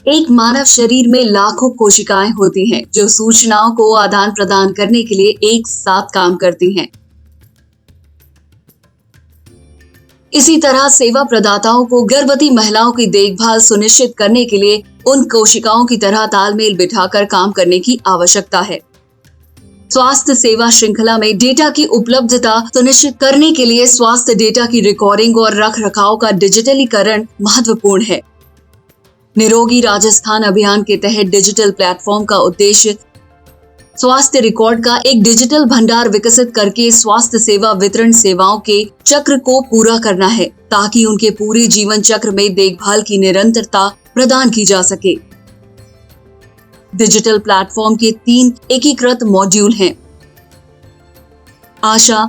एक मानव शरीर में लाखों कोशिकाएं होती हैं, जो सूचनाओं को आदान प्रदान करने के लिए एक साथ काम करती हैं। इसी तरह सेवा प्रदाताओं को गर्भवती महिलाओं की देखभाल सुनिश्चित करने के लिए उन कोशिकाओं की तरह तालमेल बिठाकर काम करने की आवश्यकता है। स्वास्थ्य सेवा श्रृंखला में डेटा की उपलब्धता सुनिश्चित करने के लिए स्वास्थ्य डेटा की रिकॉर्डिंग और रखरखाव का डिजिटलीकरण महत्वपूर्ण है। निरोगी राजस्थान अभियान के तहत डिजिटल प्लेटफॉर्म का उद्देश्य स्वास्थ्य रिकॉर्ड का एक डिजिटल भंडार विकसित करके स्वास्थ्य सेवा वितरण सेवाओं के चक्र को पूरा करना है, ताकि उनके पूरे जीवन चक्र में देखभाल की निरंतरता प्रदान की जा सके। डिजिटल प्लेटफॉर्म के 3 एकीकृत मॉड्यूल हैं: आशा,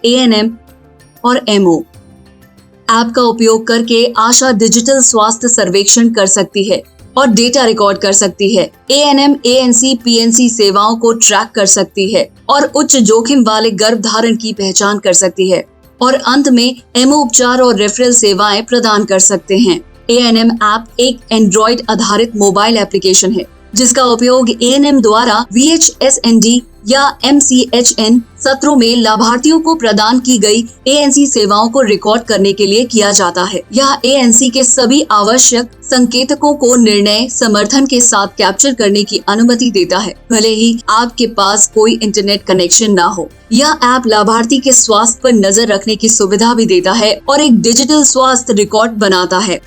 एएनएम और एमओ। ऐप का उपयोग करके आशा डिजिटल स्वास्थ्य सर्वेक्षण कर सकती है और डेटा रिकॉर्ड कर सकती है। एएनएम एएनसी पीएनसी सेवाओं को ट्रैक कर सकती है और उच्च जोखिम वाले गर्भधारण की पहचान कर सकती है, और अंत में एमओ उपचार और रेफरल सेवाएं प्रदान कर सकते हैं। एएनएम ऐप एक एंड्रॉइड आधारित मोबाइल एप्लीकेशन है, जिसका उपयोग एएनएम द्वारा VHSND या MCHN सत्रों में लाभार्थियों को प्रदान की गई एएनसी सेवाओं को रिकॉर्ड करने के लिए किया जाता है। यह एएनसी के सभी आवश्यक संकेतकों को निर्णय समर्थन के साथ कैप्चर करने की अनुमति देता है, भले ही आपके पास कोई इंटरनेट कनेक्शन ना हो। यह ऐप लाभार्थी के स्वास्थ्य पर नजर रखने की सुविधा भी देता है और एक डिजिटल स्वास्थ्य रिकॉर्ड बनाता है।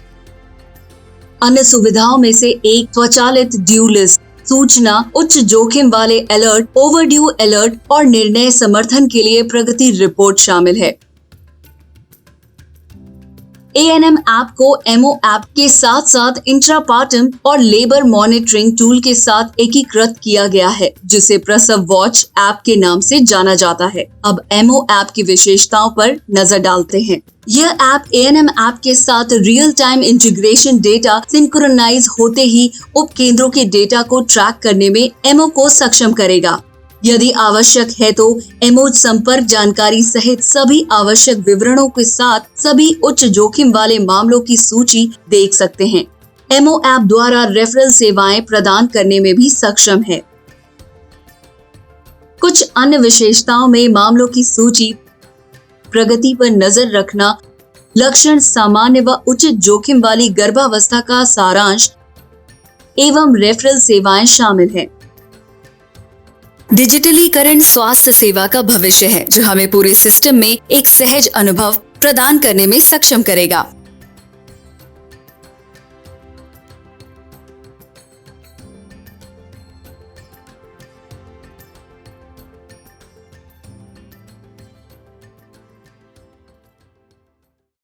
अन्य सुविधाओं में से एक स्वचालित ड्यू लिस्ट, सूचना, उच्च जोखिम वाले अलर्ट, ओवरड्यू अलर्ट और निर्णय समर्थन के लिए प्रगति रिपोर्ट शामिल है। एएनएम ऐप को एमओ ऐप के साथ साथ इंट्रापार्टम और लेबर मॉनिटरिंग टूल के साथ एकीकृत किया गया है, जिसे प्रसव वॉच ऐप के नाम से जाना जाता है। अब एमओ ऐप की विशेषताओं पर नजर डालते हैं। यह ऐप एएनएम ऐप के साथ real time integration data synchronise होते ही उपकेंद्रों के डेटा को ट्रैक करने में एमओ को सक्षम करेगा। यदि आवश्यक है तो एमओ संपर्क जानकारी सहित सभी आवश्यक विवरणों के साथ सभी उच्च जोखिम वाले मामलों की सूची देख सकते हैं। एमओ ऐप द्वारा रेफरल सेवाएं प्रदान करने में भी सक्षम है। कुछ अन्य विशेषताओं में मामलों की सूची, प्रगति पर नजर रखना, लक्षण, सामान्य व उचित जोखिम वाली गर्भावस्था का सारांश एवं रेफरल सेवाएं शामिल हैं। डिजिटलीकरण स्वास्थ्य सेवा का भविष्य है, जो हमें पूरे सिस्टम में एक सहज अनुभव प्रदान करने में सक्षम करेगा।